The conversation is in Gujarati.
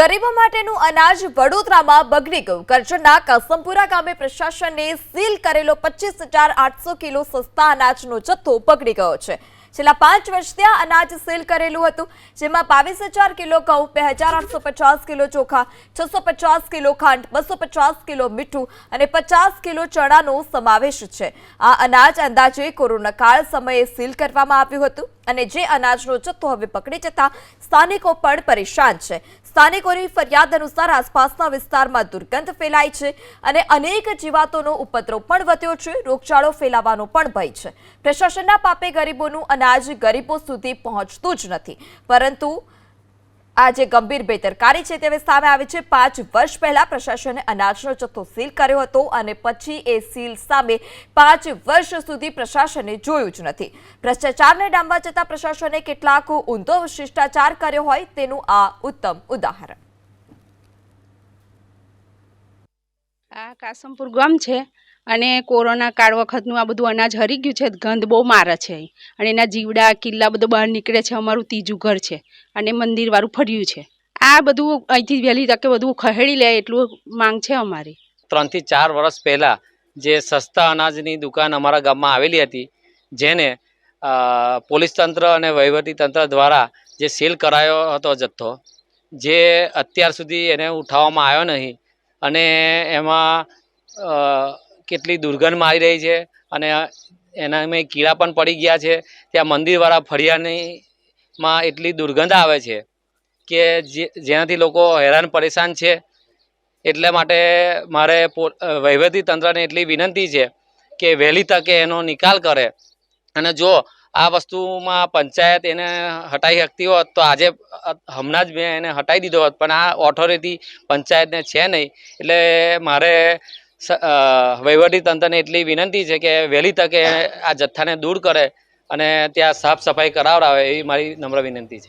ગરીબો માટેનું અનાજ વડોદરામાં બગડી ગયું। કરજણના કસમપુરા ગામે પ્રશાસને સીલ કરેલો 25,800 કિલો સસ્તા અનાજનો જથ્થો બગડી ગયો છે। છેલ્લા 5 વર્ષથી આ અનાજ સીલ કરેલું હતું, જેમાં 22,000 કિલો ઘઉં, 2,850 કિલો ચોખા, 650 કિલો ખાંડ, 250 કિલો મીઠું અને 50 કિલો ચણાનો સમાવેશ છે। આ અનાજ અંદાજે કોરોના કાળ સમયે સીલ કરવામાં આવ્યું હતું અને જે અનાજનો જથ્થો હવે બગડી જતા સ્થાનિકો પણ પરેશાન છે। સ્થાનિકોની ફરિયાદ અનુસાર આસપાસના વિસ્તારમાં દુર્ગંધ ફેલાય છે અને અનેક જીવાતોનો ઉપદ્રવ પણ વધ્યો છે। રોગચાળો ફેલાવાનો પણ ભય છે। પ્રશાસનના પાપે ગરીબોનું અનાજ ગરીબો સુધી પહોંચતું જ નથી, પરંતુ આ જે ગંભીર બેદરકારી છે તે સામે આવી છે। 5 વર્ષ પહેલા પ્રશાસને અનાજનો જથ્થો સીલ કર્યો હતો અને પછી એ સીલ સામે 5 વર્ષ સુધી પ્રશાસને જોયું જ નથી। ભ્રષ્ટાચારને ડામવા જતા પ્રશાસને કેટલાક ઊંધો શિષ્ટાચાર કર્યો હોય તેનું આ ઉત્તમ ઉદાહરણ। આ કાસમપુર ગામ છે અને કોરોના કાળ વખતનું આ બધું અનાજ હરી ગયું છે। ગંધ બહુ મારે છે અને એના જીવડા કિલ્લા બધું બહાર નીકળે છે। અમારું ત્રીજું ઘર છે અને મંદિર વાળું ફર્યું છે। આ બધું અહીંથી વહેલી તકે બધું ખહેડી લે એટલું માંગ છે અમારી। 3 થી 4 વર્ષ પહેલા જે સસ્તા અનાજની દુકાન અમારા ગામમાં આવેલી હતી, જેને પોલીસ તંત્ર અને વહીવટી તંત્ર દ્વારા જે સીલ કરાયો હતો જથ્થો, જે અત્યાર સુધી એને ઉઠાવવામાં આવ્યો નહીં અને એમાં કેટલી દુર્ગંધ મારી રહી છે અને એના મેં કીડા પણ પડી ગયા છે। ત્યાં મંદિરવાળા ફળિયામાં એટલી દુર્ગંધ આવે છે કે જેનાથી લોકો હેરાન પરેશાન છે। એટલે માટે મારે વહીવટી તંત્રને એટલી વિનંતી છે કે વહેલી તકે એનો નિકાલ કરે અને જો આ વસ્તુમાં પંચાયત એને હટાવી શકતી હોત તો આજે હમણાં જ મેં એને હટાવી દીધો હોત, પણ આ ઓથોરિટી પંચાયતને છે નહીં। એટલે મારે વહીવટી તંત્રને એટલી વિનંતી છે કે વહેલી તકે આ જથ્થાને દૂર કરે અને ત્યાં સાફ સફાઈ કરાવડાવે એવી મારી નમ્ર વિનંતી છે।